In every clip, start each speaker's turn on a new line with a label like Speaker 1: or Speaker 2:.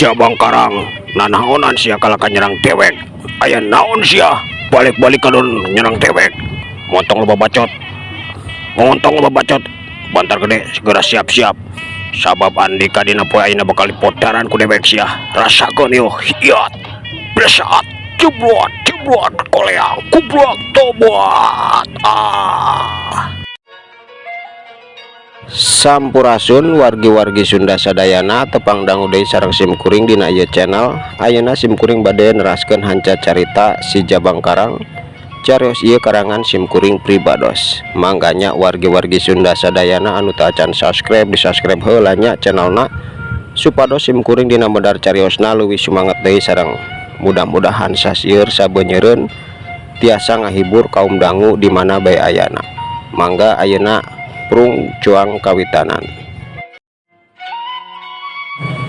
Speaker 1: Jabang Karang nanaonan sia kalakan nyerang dewek. Aya naon sia balik-balik kadon nyerang dewek. Montong loba bacot bantar gede segera siap-siap sabab Andika dina poe ayeuna bakal dipodaran ku dewek sia. Rasakeun yo hiat besaat jeblot koleang kublak tobat Sampurasun wargi-wargi Sunda sadayana tepang dangu deui sareng simkuring dina ieu channel. Ayeuna simkuring bade neraskeun hanca carita si Jabang Karang. Carios ieu karangan simkuring pribados. Mangganya wargi-wargi Sunda sadayana anu teu acan subscribe di subscribe heula nya channelna supados simkuring dina medar cariosna leuwih sumanget deui sareng mudah-mudahan sasieur sabeuneureun tiasa ngahibur kaum dangu di mana bae ayana. Mangga ayeuna prung cuang kawitanan.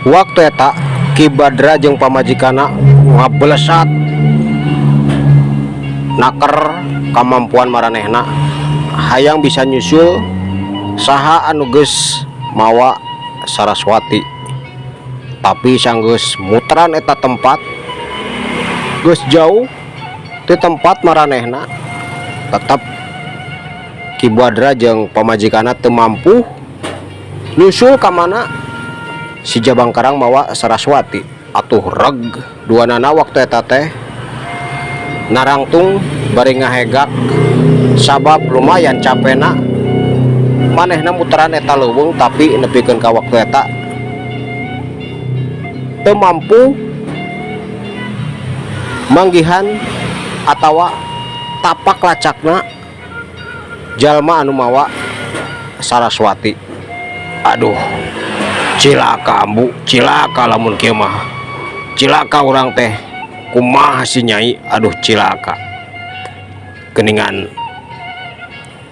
Speaker 1: Waktu eta Ki Badra jeung pamajikana ngabelesat naker kamampuan maranehna hayang bisa nyusul saha anu geus mawa Saraswati, tapi sanggeus muteran eta tempat geus jauh ti tempat maranehna tetap Ki Badra jeung pamajikana teu mampu nyusul ka mana si Jabang Karang mawa Saraswati. Atuh reg duanana waktu eta teh narangtung bari ngahegak sabab lumayan capena manehna muteran eta leuweung tapi nepikeun ka waktu eta teu mampu manggihan atawa tapak lacakna jalma anu mawa Saraswati. Aduh cilaka ambu, cilaka lamun kieu mah, cilaka urang teh kumaha si Nyai. Aduh cilaka geningan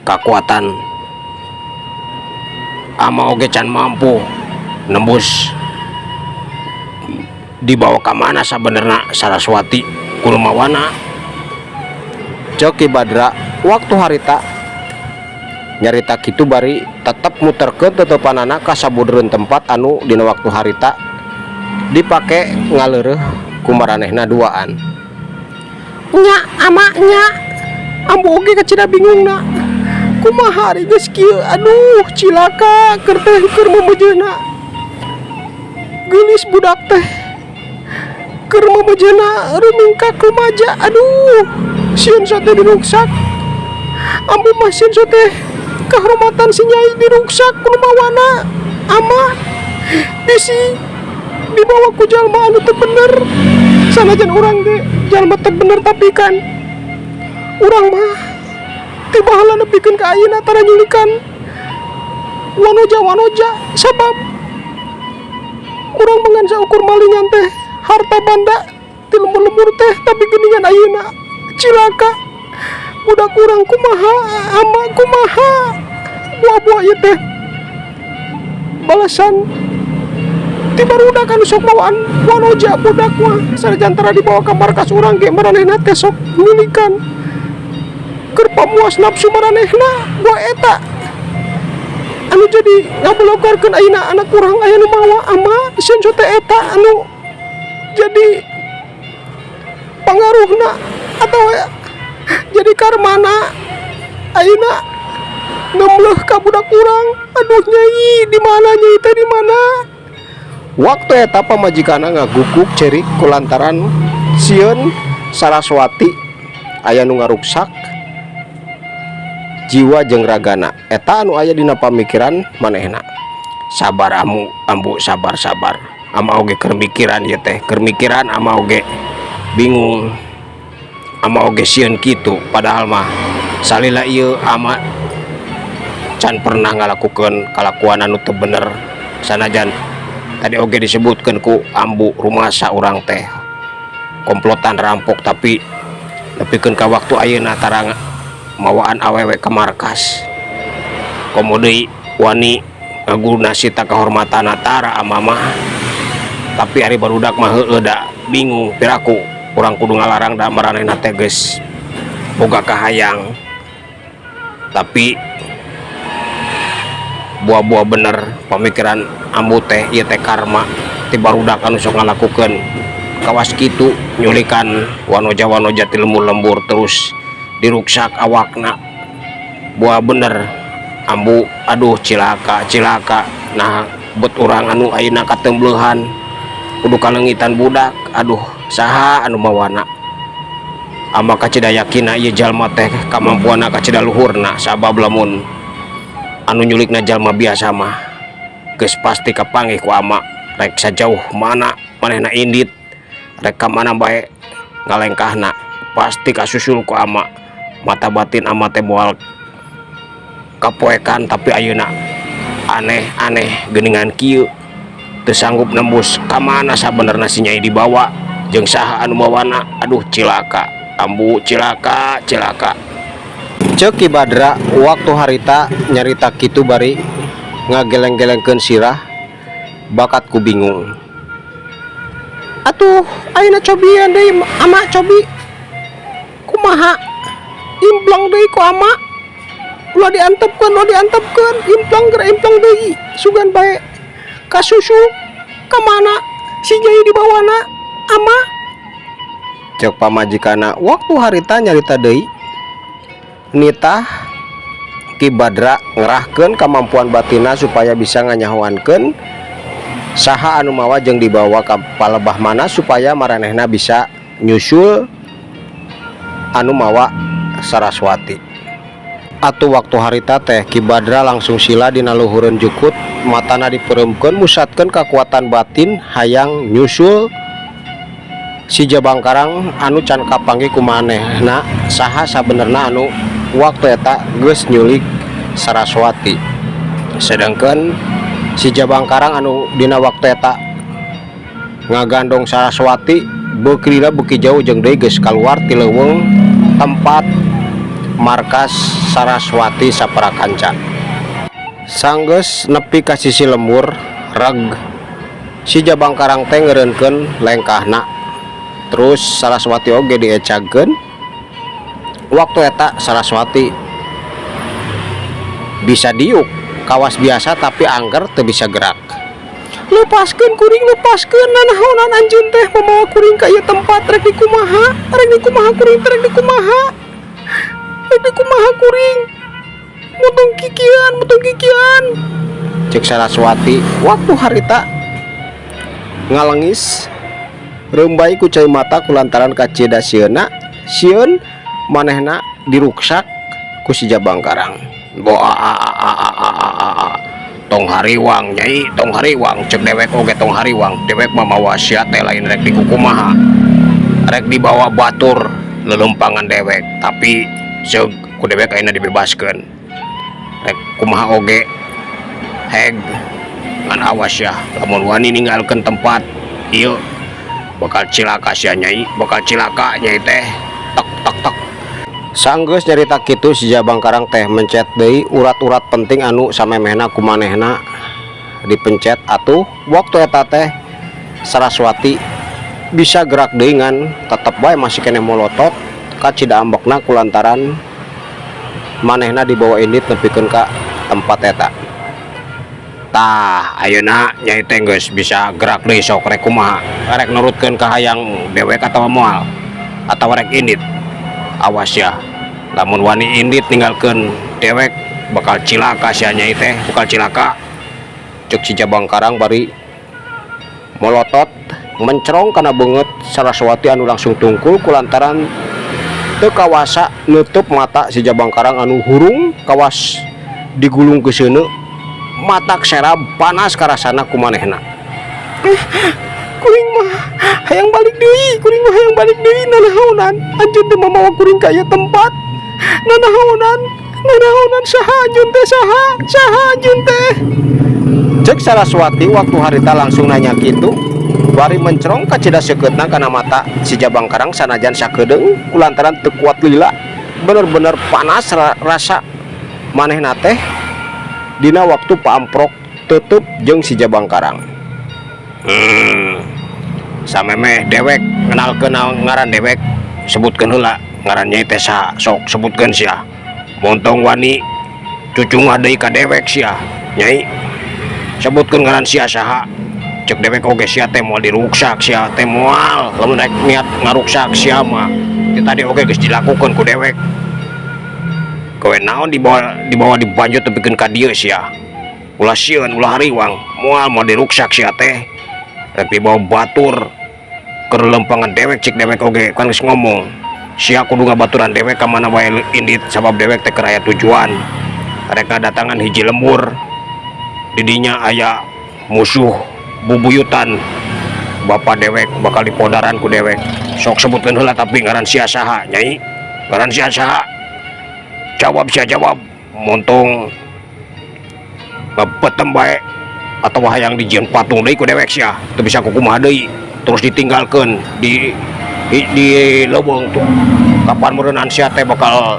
Speaker 1: kakuatan ama oge can mampu nembus dibawa ka mana sabenerna Saraswati kulmawana. Cek Ki Badra waktu harita nyarita kitu bari tetep muterkeun teutepanana ka sabudeureun tempat anu dina waktu harita dipake ngaleureuh ku maranehna duaan. Nya ama nya ambu oge kacida bingungna kumaha ari geus kieu. Aduh cilaka keur teh keur memejeuna geulis budak teh keur memejeuna rumingkak rumaja. Aduh sieun sote diruksak ambu mah sieun sote kehormatan si Nyai diruksak kumawana ama bisi dibawa ku jalma anu teu bener. Sanajan urang ge jalma teu bener tapi kan urang mah tiba heula nepikeun ka ayeuna tara nyulikan wanoja sabab urang mengan saukur malingan teh harta banda ti lembur-lembur teh tapi geningan ayeuna cilaka budak urang kumaha ama kumaha buah-buah ieu teh balasan ti barudak anu sok bawaan wanoja budak mah sanajan tara dibawa ka markas urang ge maranehna teh sok nyulikan keur pamuas nafsu maranehna buah eta anu jadi ngabelogarkeun ayeuna anak urang aya nu mawa ama sieun sote eta anu jadi pangaruhna atau jadi karmana ayeuna nemleuh ka budak urang. Aduh Nyai di mana Nyai teh di mana? Waktu eta pamajikana ngaguguk cerik kulantaran sieun Saraswati aya nu ngaruksak jiwa jeung ragana. Eta anu aya dina pamikiran manehna. Sabar ambu sabar ama oge keur mikiran ieu teh keur mikiran ama oge bingung ama oge sieun kitu padahal mah salila ieu ama can pernah ngalakukeun kalakuan anu teu bener. Sanajan tadi oge disebutkeun ku ambu rumasa urang teh komplotan rampok tapi nepikeun ka waktu ayeuna tara mawaan awewe ke markas komo deui wani ngaguna sita kehormatan tara ama mah tapi ari barudak mah heueuh da bingung piraku urang kudu ngalarang da maranehna teh geus boga kahayang tapi buah-buah bener pemikiran ambu teh ieu teh karma ti barudak anu sok ngalakukeun kawas kitu nyulikan wanoja-wanoja ti lembur-lembur terus diruksak awakna. Buah bener ambu, aduh cilaka nah bet urang anu ayeuna katemblehan kudu kalengitan budak. Aduh saha anu mawana ama kacida yakina ieu jalma teh kamampuanna kacida luhurna, sabab lamun anu nyulikna jalma biasa mah geus pasti kapanggih ku ama. Rek sajauh mana manehna indit, rek ka mana bae ngalengkahna pasti kasusul ku ama. Mata batin ama teh moal kapoekan, tapi ayeuna aneh-aneh geuningan kieu teu sanggup nembus ka mana sabenerna si Nyai dibawa jeung saha anu mawana. Aduh cilaka ambu, cilaka. Ceuk Ki Badra waktu harita nyarita kitu bari ngageleng-gelengkeun sirah, bakatku bingung. Atuh ayeuna cobian deui ama, cobi kumaha implang deui ku ama, ulah diantepkeun implang deui sugan bae kasusu ka mana si Nyai dibawana ama. Ceuk pamajikana waktu harita nyarita deui nitah Ki Badra ngerahkeun kemampuan batina supaya bisa nganyahoankeun saha anu mawa jeung dibawa ka palebah mana supaya maranehna bisa nyusul anu mawa Saraswati. Atuh waktu harita teh Ki Badra langsung sila dina luhureun jukut, matana dipereumkeun musatkeun kakuatan batin hayang nyusul si Jabangkarang anu can kapanggih ku manehna saha sabenerna anu waktu eta geus nyulik Saraswati. Sedangkan si Jabangkarang anu dina waktu eta ngagandong Saraswati beukirina beuki jauh jeung deui geus kaluar ti leuweung tempat markas Saraswati saparakanca. Sanggeus nepi ka sisi lembur reg si Jabangkarang teh ngeureunkeun lengkahna, terus Saraswati oge diecagkeun. Waktu eta Saraswati bisa diuk kawas biasa tapi angger teu bisa gerak. Lepaskeun kuring, lepaskeun, nanaonan anjeun teh mamawa kuring ka ieu tempat, rek dikumaha kuring, rek dikumaha kuring, mutong kikian cek Saraswati waktu harita ngalengis reumbai ku cai mata kulantaran kacida sieuna sieun manehna diruksak ku si Jabangkarang. Tong hariwang Nyai, tong hariwang, cek dewek oge tong hariwang, dewek mamawa sia teh lain rek dikukumaha, rek dibawa batur lelempangan dewek, tapi seug ku dewek ayeuna dibebaskeun, rek kumaha oge heg ngan awas ya, lamun wani ninggalkeun tempat ieu bakal cilaka sia Nyai, bakal cilaka Nyai teh. Tek. Sanggeus nyarita kitu si Jabangkarang teh mencet deui urat-urat penting anu samemehna kumanehna dipencet. Atuh waktu eta teh Saraswati bisa gerak deui ngan tetep bae masih kene molotot ka cidaambekna kulantaran manehna dibawa indit nepikeun ka tempat eta. Tah ayeuna Nyai teh geus bisa gerak deui, sok rek kumaha, rek nurutkeun ka hayang dewek atawa moal atawa rek indit. Awas ya, lamun wani indit ninggalkeun dewek bakal cilaka sia Nyai teh, bakal cilaka. Cek si Jabangkarang bari molotot mencerong kana beungeut Saraswati anu langsung tungkul kulantaran teu kawasa nutup mata si Jabangkarang anu hurung kawas digulung ke seuneu, matak serab panas karasana kumanehna. Kuring mah hayang balik deui, nanaonan anjeun teh mamawa kuring ka ieu tempat, nanaonan saha anjeun teh, saha anjeun teh. Cek Saraswati waktu harita langsung nanya kitu bari mencerong ka cida seukeutna kana mata si Jabangkarang sanajan sakedeung kulantaran teu kuat lila, bener-bener panas rasa manehna teh dina waktu paamprok teutup jeung si Jabangkarang. Samemeh dewek kenalkeun ngaran dewek, sebutkeun heula ngaran Nyai teh saha, sok sebutkeun sia. Montong wani cucung deui ka dewek sia Nyai, sebutkeun ngaran sia saha, cek dewek oge sia teh moal diruksak sia teh moal lamun rek niat ngaruksak sia mah teh tadi oge geus dilakukeun ku dewek kowe naon dibawa dibanjut tepikeun ka dieu sia ulah sieun ulah hariwang moal diruksak sia teh rek dibawa batur keur lempangan dewek cik dewek oge kan geus ngomong sia kudu ngabaturan dewek ka mana wae indit sabab dewek teh keur aya tujuan rek ngadatangan hiji lembur didinya aya musuh bubuyutan bapak dewek bakal dipodaran ku dewek sok sebutkeun heula tapi ngaran sia saha nyai ngaran sia saha jawab sia jawab montong ngepetem bae atau hayang dijieun patung deui ku dewek sia teu bisa kukumaha deui terus ditinggalkeun di leuweung tuh kapan meureunaan sia teh bakal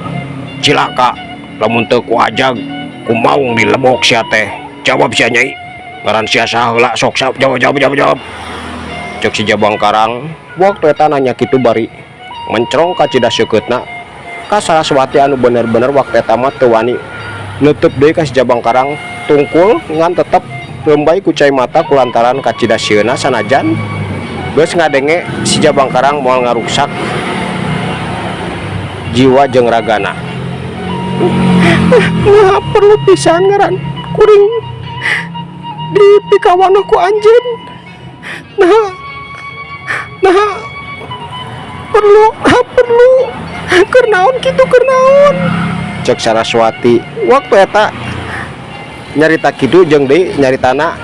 Speaker 1: cilaka lamun teu ku ajag ku maung di lebok sia teh jawab sia nyai ngaran sia saha heula sok jawab cek si Jabang Karang waktu eta nanya kitu bari mencrong ka cidas seukeutna ka Saraswati anu bener-bener waktu eta mah teu wani neuteub deui ka si Jabang Karang tungkul ngan tetep lembay ku cai mata kulantaran ka cidas sieuna sanajan geus ngadenge si Jabang Karang moal ngaruksak jiwa jeung ragana. Nah, perlu pisan ngaran kuring di pikawan ku anjeun. Nah perlu keur naon kitu keur naon cek Saraswati waktu eta nyarita kitu jeung deui nyaritana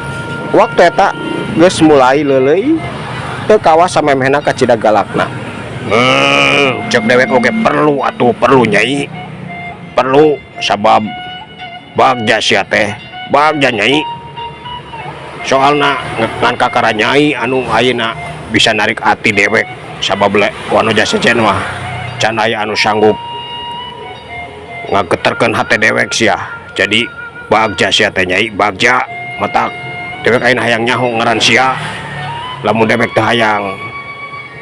Speaker 1: waktu eta geus mulai leuleuy teu kawas samemehna ka cida galakna. Cek dewek oge perlu nyai perlu sabab bagja sia teh bagja nyai soalna ngan kakara nyai anu ayeuna bisa narik hati dewek sabab le wanoja sejen mah can aya anu sanggup ngageterkeun hati dewek sia jadi bagja sia teh nyai bagja matak dewek ayeuna hayang nyaho ngaran sia lamun dewek teh hayang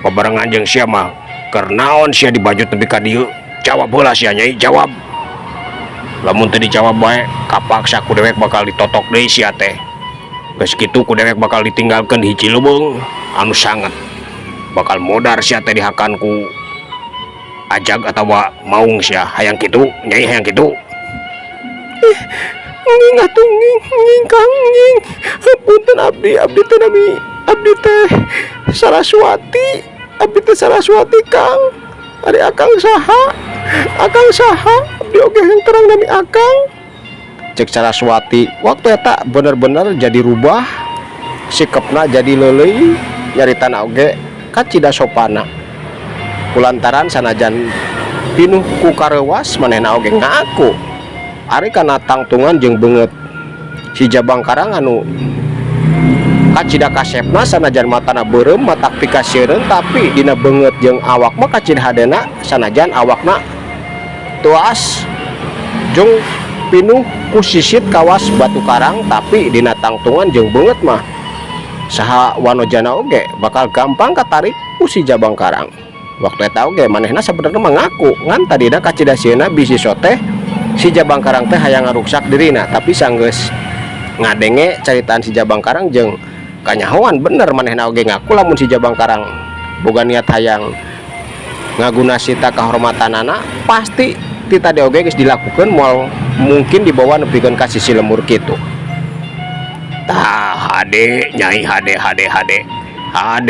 Speaker 1: babarengan jeung sia mah keur naon sia dibajut nepi ka dieu jawab heula sia nyai jawab lamun teu dijawab bae kapaksa ku dewek bakal ditotok deui sia teh geus kitu ku dewek bakal ditinggalkeun di hiji leuweung anu sanget bakal modar sia teh dihakan ku ajag atawa maung sia hayang kitu nyai hayang kitu. Nging atuh nging Kang nging punten abdi teh nami abdi teh Saraswati abdi teh Saraswati Kang ari akang saha abdi oge yang terang nami akang cek Saraswati waktu eta bener-bener jadi rubah sikepna jadi leuleuy nyaritana oge kacida sopana kulantaran sanajan pinuh ku karewas manehna oge ngaku ari kana tangtungan jeung beungeut si Jabang Karang anu kacida kasepna sanajan matana beureum matak pikasieun tapi dina beungeut jeung awak mah kacida hadena sanajan awakna tuas jeung pinuh ku sisit kawas batu karang tapi dina tangtungan jeung beungeut mah saha wanojana oge bakal gampang katarik ku si Jabang Karang. Waktu eta oge manehna sabenerna mengaku ngan tadina kacida sieuna bisi soteh si Jabang Karang teh hayang ngaruksak dirina tapi sanggeus ngadenge caritaan si Jabang Karang jeung kanyahoan bener manehna oge ngaku lamun si Jabang Karang boga niat hayang ngaguna sita kahormatanana pasti ti tadi oge geus dilakukeun moal mungkin dibawa nepikeun ka sisi lemur kitu. Tah hade nyai hade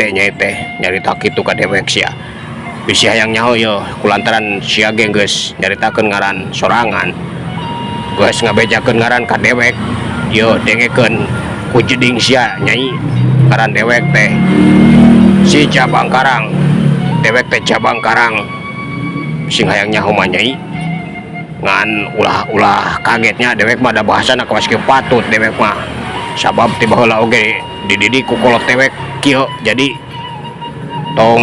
Speaker 1: nyai teh nyarita kitu ka dewek sia bisi hayang nyaho yo kulantaran sia ge geus nyaritakeun ngaran sorangan geus ngabejakeun ngaran ka dewek yo dengekeun ku jeding sia nyai ngaran dewek teh si Jabang Karang dewek teh Jabang Karang sing hayang nyaho mah nyai ngan ulah kagetnya dewek mah da bahasana kawas kieu patut dewek mah sabab tiba heula oge dididik ku kolot dewek kieu jadi tong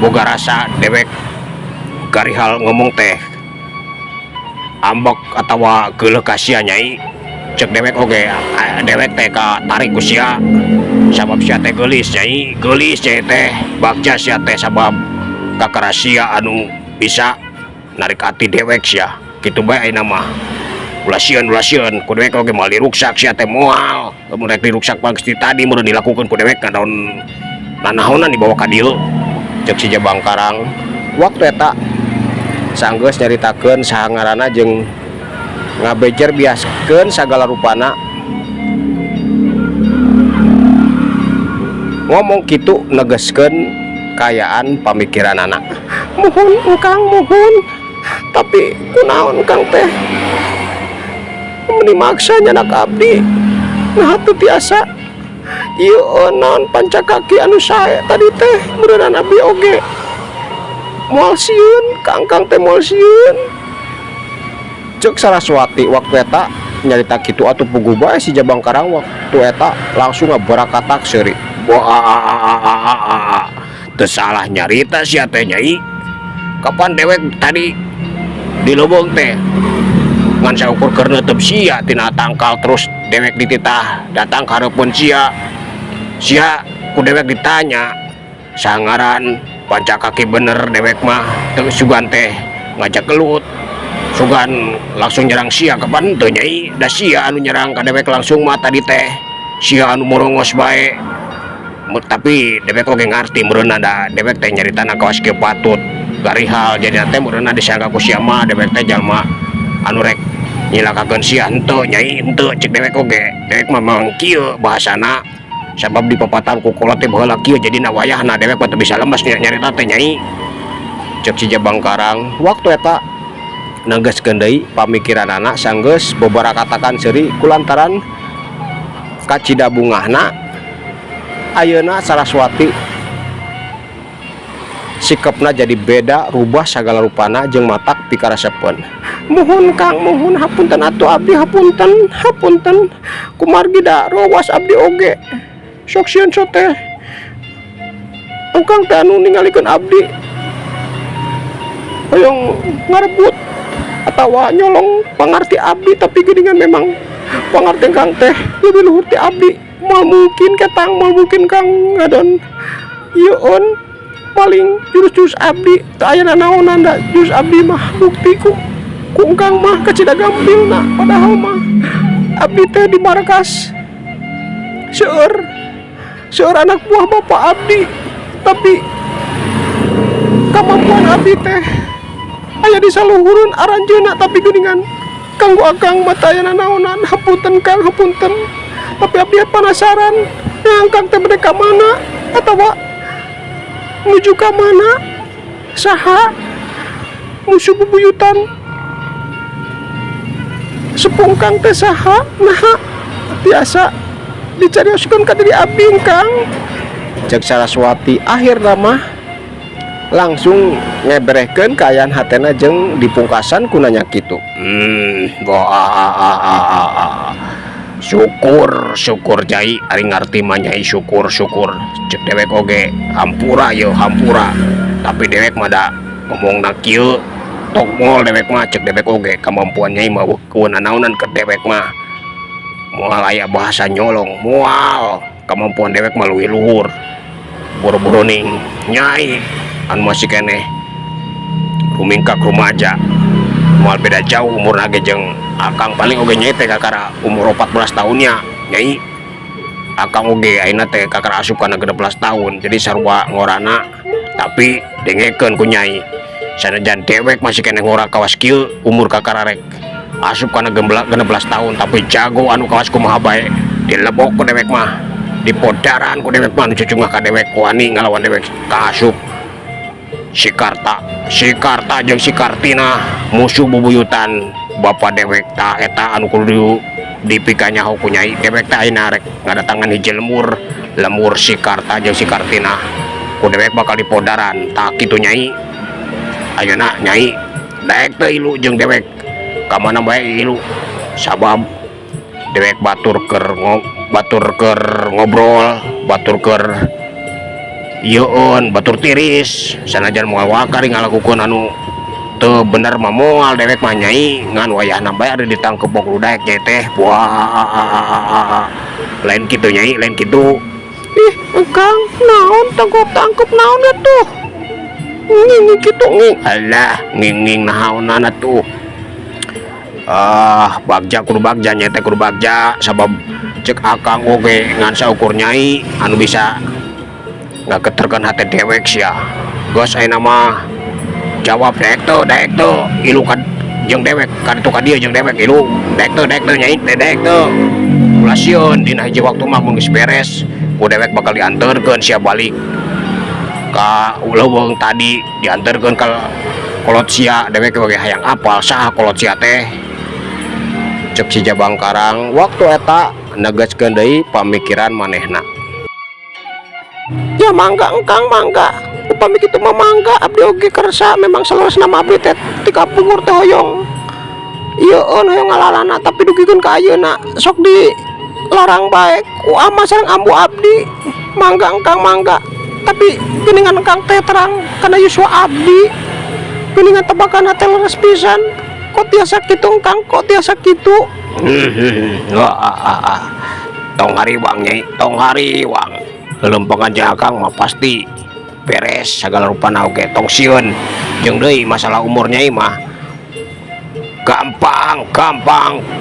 Speaker 1: boga rasa dewek garihal ngomong teh ambek atawa geuleuh ka sia nyai cek dewek oge dewek teh ka tarik ku sia sabab sia teh geulis nyai teh bagja sia teh sabab kakarasia anu bisa narik hati dewek sia kitu bae ayeuna mah ulah sieun ku dewek oge moal diruksak sia teh moal rek diruksak pangsti tadi meureun dilakukeun ku dewek naon nanaonan dibawa ka dieu cek si Jabang Karang. Waktu eta sanggeus nyaritakeun saha ngaranna jeung ngabejer biaskeun sagala rupana. Ngomong kitu negeskeun kayaan pamikiran anak. Muhun Kang, muhun. Tapi kunaon Kang teh? Meni maksa nyanak abdi. Nah teu tiasa. Ieu naon pancakaki anu sae tadi teh meureunana abdi oge. Moal sieun, Kang teh moal sieun. Cek Saraswati waktu eta nyarita kitu atuh puguh bae si Jabang Karang waktu eta langsung ngabarakatak seuri. Wah, teu salah nyarita sia teh Nyai. Kapan dewek tadi di lubung teh ngan saukur keur neuteup sia tina tangkal terus dewek dititah datang ka hareupeun sia ku dewek ditanya sangaran pancakaki bener dewek mah teu sugan teh ngajak gelut sugan langsung nyerang sia kapan teu Nyai da sia anu nyerang ka dewek langsung mah tadi teh sia anu morongos bae. Tapi dewek oge ngarti meureunna da dewek teh nyaritana kawas kieu patut garihal jadi teh meureunna disangka ku sia mah dewek teh jalma anu rek nyilakakeun sia henteu Nyai henteu cek dewek oge dewek mah memang kieu bahasana sabab di papatan ku kolot teh baheula kieu jadina wayahna dewek mah teu bisa lemes nyarita teh Nyai cek si Jabang Karang. Waktu eta negaskeun deui pamikiran anak sanggeus bobarakatakan seuri kulantaran kacida bungahna. Ayeuna Saraswati sikapna jadi beda rubah sagala rupana jeung matak pikarasepeun. Muhun Kang, muhun hapunten atuh abdi hapunten kumargi da rowas abdi oge. Sok sieun teh. Engkang teh anu ningalikeun abdi hoyong ngarebut atawa nyolong pangarti abdi tapi geuningan memang pangarti Kang teh lebih luhur ti abdi. Mal mungkin ketang, mal mungkin Kang ngadon yeun paling jurus-jurus abdi teu aya nanaonan da jurus abdi mah bukti ku Kang mah kacida gampilna padahal mah abdi teh di markas seueur anak buah bapak abdi tapi kemampuan abdi teh aya di saluhureun aranjeuna tapi geuningan kanggo akang mah teu aya nanaonan. Hapunten Kang, hapunten. Tapi abdi penasaran yang Kang teh bade ka mana atawa menuju ka mana saha musuh bubuyutan sepung Kang teh saha nah biasa dicarioskeun ka diri abdi Kang cek Saraswati. Akhirna mah langsung ngeberehkeun kaayaan hatena jeung dipungkasan ku nanya kitu. Syukur Nyai ari ngarti mah Nyai syukur cek dewek oge hampura yeuh hampura tapi dewek mah da ngomongna kieu tok moal dewek mah cek dewek oge kemampuan Nyai mah keunanaonan ke dewek mah moal aya bahasa nyolong moal kemampuan dewek mah leuwih luhur buru-buru ning Nyai anu masih keneh rumingkak rumaja moal beda jauh umur nage jeung akang paling oge Nyai teh kakara umur 14 tahunnya Nyai akang oge ayeuna teh kakara asup kana 16 tahun jadi sarua ngorana tapi dengekeun ku Nyai sanajan dewek masih keneh ngora kawas kieu umur kakara rek asup kana 16 tahun tapi jago anu kawas kumaha bae dilebok ku dewek mah dipodaran ku dewek mah nu cucungah ka dewek wani ngalawan dewek kaasup Sikarta jeung si Kartina musuh bubuyutan bapak dewek ta eta anu kudu dipikanya ku Nyai dewek ta ayeuna rek ngadatangan hiji lemur Sikarta jeung si Kartina ku dewek bakal dipodaran tak kitu Nyai ayeuna Nyai daek teh ilu jeung dewek ka mana bae ilu sabab dewek batur keur ngobrol batur keur yeun batur tiris sanajan moal wakari ngalakukeun anu teu bener mah moal dewek mah Nyai ngan wayahna bae ada ditangkep bok daek Nyai teh wah lain kitu Nyai lain kitu. Ih Kang naon tangkep naon atuh nging kitu nging alah nging naonan atuh bagja kudu bagja Nyai teh kudu bagja sabab cek akang oge ngan saukur nyai anu bisa ngageterkeun hate dewek sia. Geus ayeuna mah jawab daek teu ilu kad jeung dewek kaditu ka dieu jeung dewek ilu daek teu nyai daek teu. Ulah sieun dina hiji waktu mah mun geus beres ku dewek bakal dianterkeun sia balik ka leuweung tadi, dianterkeun ka kolot sia. Dewek oge hayang apal saha kolot sia teh. Cek si Jabangkarang waktu eta negaskeun deui pamikiran manehna. Ya mangga engkang mangga, upami kitu mah mangga abdi oge kersa memang salurasna mah abdi teh tika pungur teh hoyong ieueun hoyong ngalalana, tapi dugikeun ka ayeuna sok di larang bae ku ama sareng ambu abdi. Mangga engkang mangga, tapi geuningan engkang teh terang kana yuswa abdi, geuningan tebakan teh leres pisan. Kok tiasa kitu engkang, kok tiasa kitu. Tong hariwang nyai, tong hariwang. Lempengan jakang mah pasti beres sagala rupana oge. Tong sieun jeung deui masalah umur nyai mah gampang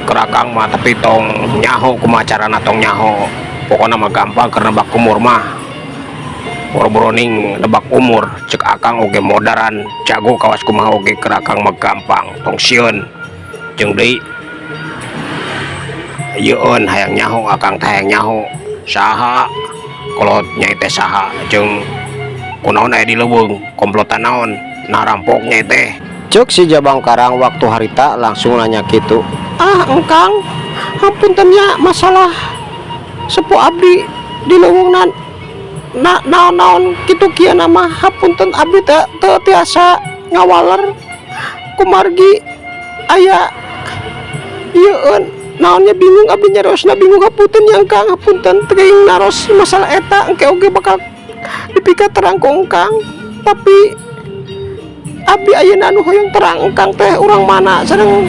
Speaker 1: kerakang mah, tapi tong nyaho kumaha carana tong nyaho. Pokona mah gampang keur nebak umur mah boro-boroning nebak umur. Cek akang oge modaran jago kawas kumaha oge kerakang mah gampang. Tong sieun jeung deui ieueun hayang nyaho, akang teh hayang nyaho saha kolot nyai teh saha jeung kunaon aya di leuweung, komplotan naon nah rampok nyai teh. Cek si Jabangkarang waktu harita langsung nanya kitu. Engkang hampunten nya masalah sepuh abdi di leuweungna naon-naon kitu kieu mah hapunten abdi teu tiasa ngawaler kumargi aya ieueun naonnya bingung abdi nyariosna bingung hapunten nya engkang hapunten teuing naros masalah eta engke oge bakal dipika terang ku engkang, tapi abdi ayeuna anu hoyong terang engkang teh urang mana sareng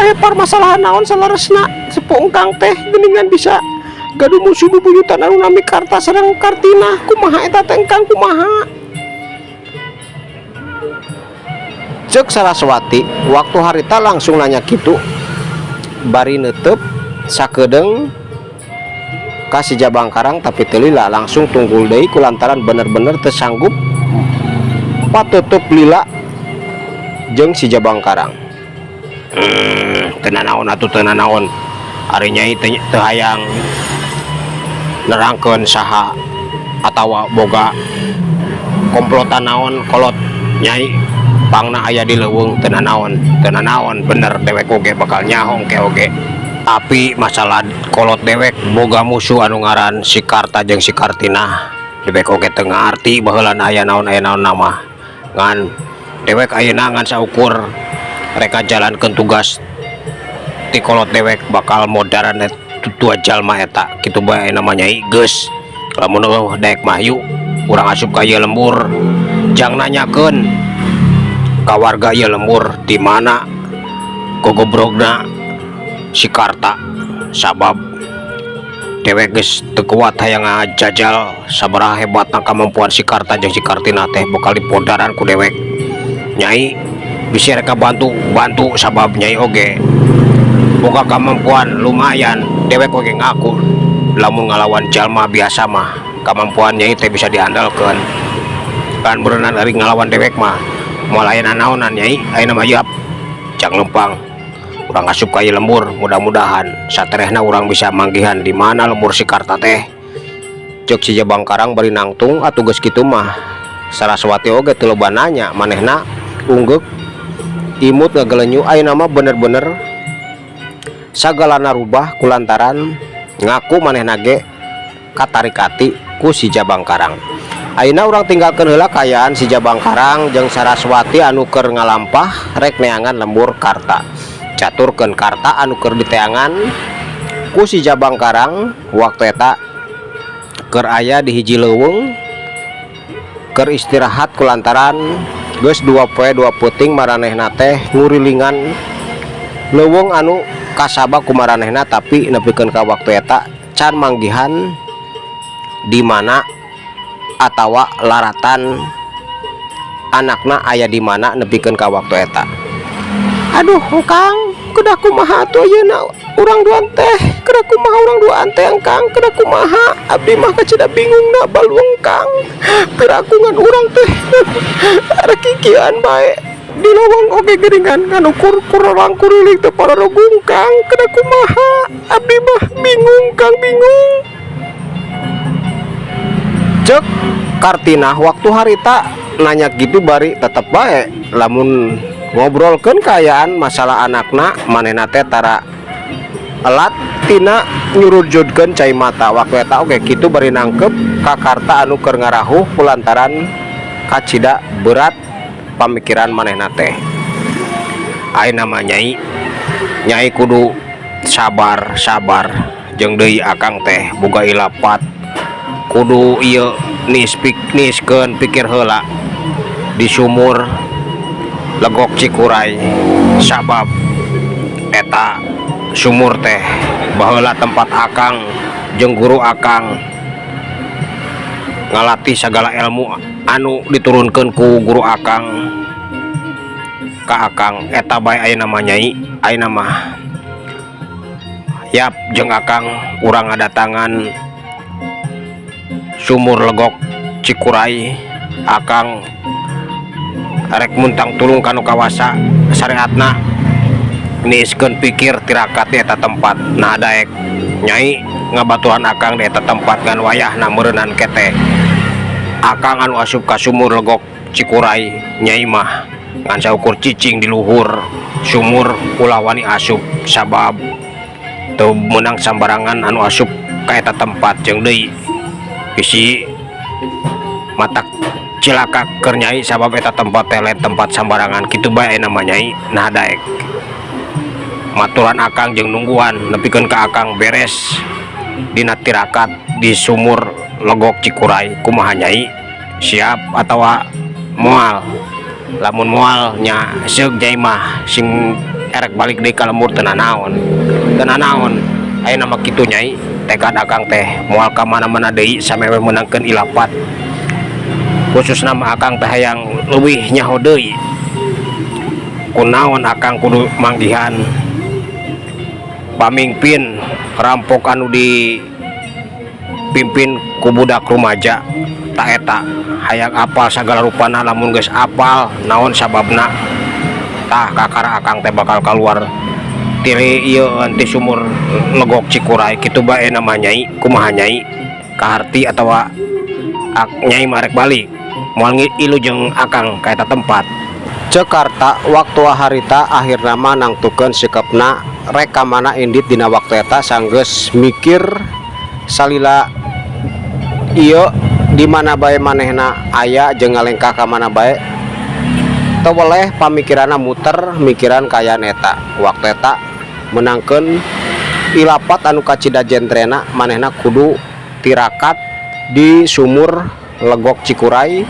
Speaker 1: aya permasalahan naon salaresna sepuh engkang teh geuningan bisa gaduh musuh bubuyutan anu nami Karta sareng Kartina. Kumaha eta teh engkang kumaha? Cek Saraswati waktu harita langsung nanya kitu bari neuteub sakedeung ka si Jabangkarang, tapi teu lila langsung tunggul deui kulantaran bener-bener teu sanggup pateutup lila jeung si Jabangkarang. Teu nanaon atuh teu nanaon, ari nyai teu hayang nerangkeun saha atawa boga komplotan naon kolot nyai pangna aya di leuweung. Teu nanaon bener dewek oge bakal nyahong ke oge, tapi masalah kolot dewek boga musuh anu ngaran si Karta jeung si Kartina. Dewek oge teu ngarti baheula aya naon nama ngan dewek ayeuna ngan saukur reka jalankeun tugas ti kolot dewek bakal modaran tua jalma eta kitu bae namanya geus. Lamun daek mah yuk urang asup ka ieu lembur jang nanyakeun ka warga ieu lembur di mana gogobrogna si Karta, sabab dewek geus teu kuat hayang ngajajal sabaraha hebatna kemampuan si Karta jeung si Kartina teh bakal dipodaran ku dewek. Nyai bisa reka bantu sabab nyai oge boga kemampuan lumayan. Dewek oge ngaku lamun ngalawan jalma biasa mah kemampuan nyai teh bisa diandalkeun. Kan berenang ari ngalawan dewek mah moal aya nanaonan nyai ayeuna mah yap cang lempang urang asup ka ieu lembur. Mudah-mudahan saterehna urang bisa manggihan di mana lembur si Karta teh. Cek si Jabangkarang bari nangtung atuh geus kitu mah Saraswati oge teu loba nanya manehna unggeuk imut ngagelenyu. Ayeuna mah bener-bener sagalana rubah kulantaran ngaku manehna ge katarikati ku si Jabangkarang. Ayeuna urang tinggalkeun heula kayaan si Jabangkarang jeung Saraswati anu keur ngalampah rek neangan lembur Karta. Caturkeun Karta anu keur diteangan ku si Jabangkarang waktu eta keur aya di hiji leuweung keur istirahat kulantaran geus 2 poe 2 peuting maranehna teh ngurilingan leuweung anu kasaba ku maranehna, tapi nepikeun ka waktu eta can manggihan di mana atawa laratan anakna aya di mana nepikeun ka waktu eta. Aduh engkang kudah kumaha atuh ayeuna urang duaan teh kada kumaha urang duaan teh Kang, kada kumaha abdi mah kacida bingung na baluang Kang, kada aku ngan urang teh ada kikian bae di lawang oge geringan nganu kur orang kurulik teh para rogung Kang, kada kumaha abdi mah bingung Kang, bingung. Cek Kartina waktu harita nanya gitu bari tetep bae lamun ngobrolkeun kaayaan masalah anakna manehna teh tara elat tina nyurujudkeun cai mata waktu eta oge kitu bari nangkep kakarta anu keur ngarahuh kulantaran kacida berat pamikiran manehna teh. Ayeuna mah nyai kudu sabar jeung deui akang teh boga ilapat kudu ieu niskeun pikir heula di sumur Legok Cikuray sabab eta sumur teh baheula tempat akang jeung guru akang ngalatih sagala ilmu anu diturunkeun ku guru akang ka akang. Eta bae ayeuna mah nyai, ayeuna mah yap jeung akang urang ngadatangan sumur Legok Cikuray. Akang rek muntang tulung kanu kawasa syariatna niskeun pikir tirakat di eta tempat. Nah daek nyai ngabaturan akang di eta tempat ngan wayahna meureunan kete akang anu asup ka sumur Legok Cikuray. Nyai mah ngan saukur cicing di luhur sumur ulah wani asup sabab teu meunang sambarangan anu asup ka eta tempat jeung deui bisi matak cilaka keur nyai sabab eta tempat teh lain tempat sambarangan kitu bae ayeuna mah nyai. Nah daek maturan akang jeung nungguan nepikeun ka akang beres dina tirakat di sumur Legok Cikuray. Kumaha nyai, siap atawa moal? Lamun moal nya seug nyai mah sing erek balik deui ka lembur teu nanaon ayeuna mah kitu nyai. Tekad akang teh moal ka mana-mana deui samewe meunangkeun ilapat khususna mah akang teh hayang leuwih nyaho deui. Kunaon akang kudu manggihan pamimpin rampok anu dipimpin ku budak rumaja tak eta hayang apal sagala rupana. Lamun geus apal naon sababna tah kakara akang teh bakal keluar tiri ieu anti sumur Legok Cikuray kitu bae nama nyai. Kumaha nyai, kaharti atawa nyai marek balik moal ilu jeung akang ka eta tempat. Jakarta waktu harita akhirna mah nangtukeun sikepna rek ka mana indit dina waktu eta sanggeus mikir salila ieu di mana bae manehna aya jeung ngalengkah ka mana bae teu boleh pamikiranna muter mikiran kayaan eta. Waktu eta menangkeun ilapat anu kacida jentrena manehna kudu tirakat di sumur Legok Cikuray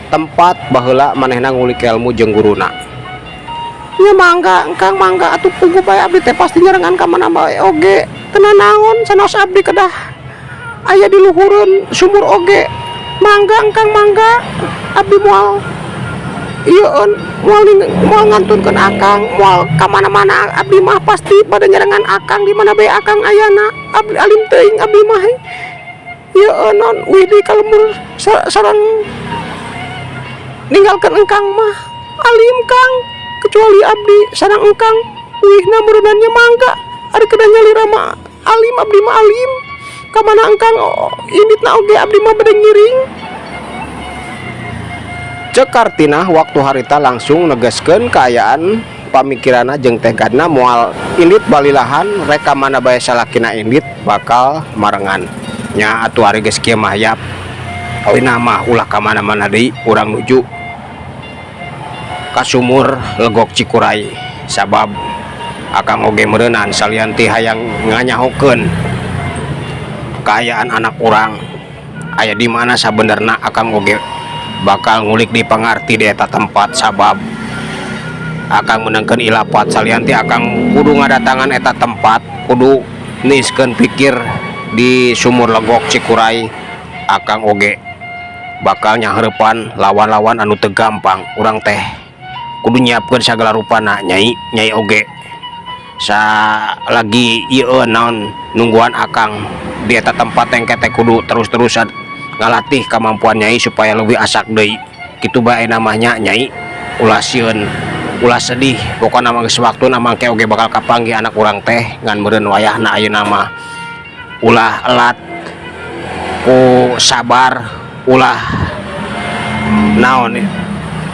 Speaker 1: tempat baheula manehna ngulik ilmu jeung guruna. Ya mangga engkang mangga atuh puguh bae abdi teh pasti nyerengan ka mana bae oge teu naon sanaos abdi kedah aya di luhureun sumur oge. Mangga engkang mangga abdi moal ieu moal ngantunkeun akang moal ka mana-mana abdi mah pasti pada nyerengan akang di mana bae akang ayana. Abdi alim teuing abdi mah ieu non wih di kalembur sareng ninggalkeun engkang mah alim Kang, kecuali abdi sareng engkang wihna meureunan mangga ari kedah nyalira mah alim abdi mah alim ka mana engkang inditna oge abdi mah bade ngiring. Cek Kartina waktu harita langsung negaskeun kaayaan pamikiranna jeung tekadna moal indit balilahan rek ka mana bae salakina indit bakal marengan. Nya atuh ari geus kieu mah yap awina mah ulah ka mana-mana deui urang nuju ka sumur Legok Cikuray sabab akang oge meureunan salian ti hayang nganyahokeun kaayaan anak urang aya di mana sabenerna. Akang oge bakal ngulik di pangarti di eta tempat sabab akang menangkeun ilapat salian ti akang kudu ngadatangan eta tempat kudu niskeun pikir di sumur Legok Cikuray. Akang oge bakal nyahareupan lawan-lawan anu teu gampang. Urang teh kudu nyiapkeun sagala rupana nyai oge lagi ieu naon nungguan akang di eta tempat yang kete kudu terus-terusan ngalatih kemampuan Nyai supaya lebih asak deui kitu bae namanya Nyai. Ulah sieun ulah sedih pokokna mah geus waktuna mangke oge bakal kapanggih anak urang teh ngan meureun wayahna ayeuna mah ulah elat ku sabar ulah naon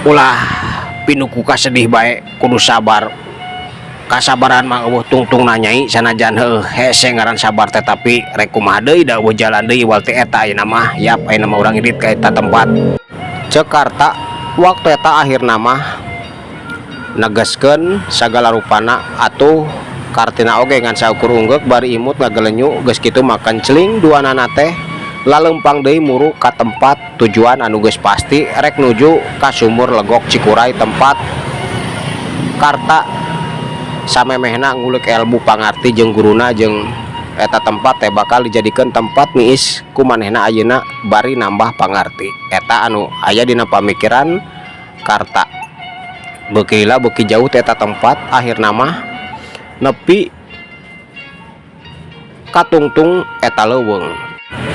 Speaker 1: ulah pinuku ka sedih bae kudu sabar. Kasabaran mah eueuh tungtungna Nyai sanajan hese ngaran sabar teh tapi rek kumaha deui da eueuh jalan deui wal teh eta ayeuna mah yap ayeuna mah urang idit ka eta tempat Jakarta. Waktu eta akhirna mah negaskeun sagala rupana atuh kartina oge ngan saukur unggek bari imut ngagelenyu geus kitu makan celing duanana teh lalempang deui muru ka tempat tujuan anu geus pasti rek nuju ka sumur legok Cikuray tempat Karta samemehna ngulik ilmu pangarti jeung guruna jeung eta tempat teh bakal dijadikeun tempat niis ku manehna ayeuna bari nambah pangarti eta anu aya dina pamikiran Karta. Beuki lila beuki jauh teh eta tempat akhirna mah nepi katungtung eta leuweung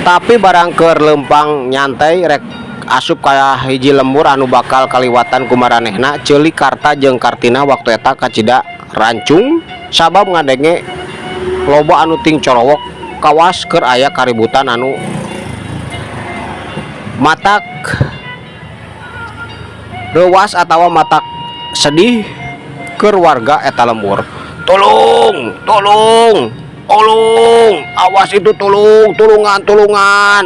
Speaker 1: tapi barang keur lempang nyantai rek asup kaya hiji lembur anu bakal kaliwatan ku maranehna ceuli Karta jeung Kartina waktu eta kacida rancung sabab ngadenge loba anu ting corowok kawas keur aya kaributan anu matak rewas atawa matak sedih keur warga eta lembur. Tolong awas itu tulungan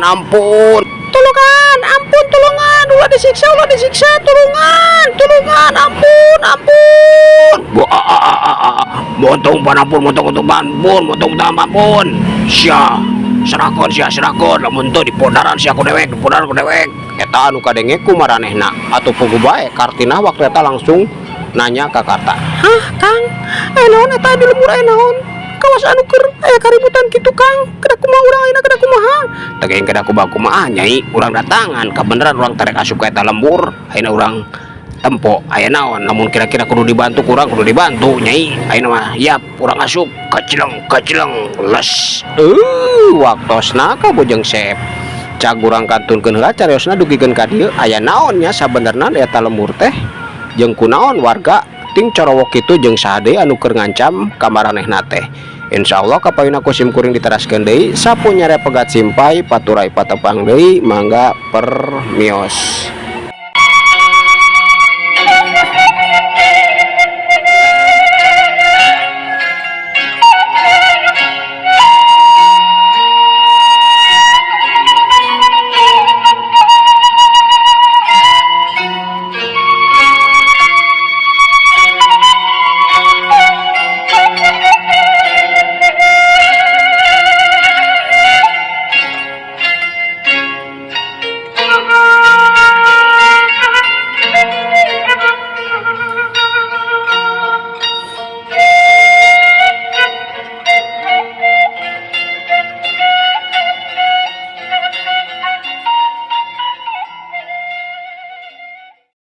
Speaker 1: ampun tulungan ulah disiksa tulungan ampun motong panampun sia serakon lamun teu dipondaran sia ku dewek eta anu kadenge ku maranehna atuh pugu bae Kartina waktu eta langsung nanya ka Karta, hah Kang naon eta di lembur naon kawas anu keur aya kaributan kitu Kang kada kumaha urang ayeuna kada kumaha teu kada kumaha Nyai urang datangan kabeneran urang terek asup ka eta lembur ayeuna urang tempo aya naon namun kira-kira kudu dibantu Nyai ayeuna mah yap urang asup kacileng les waktosna ka bojeng sep cag urang kantunkeun heula cariosna dugikeun ka dieu aya naonnya sabenerna eta lembur teh jeung kunaon warga ting corowok kitu jeung saha deui anu keur ngancam ka maranehna teh. Insyaallah kapayuna kusim kuring diteraskeun deui sapunya pegat simpai paturai patepang deui mangga permios.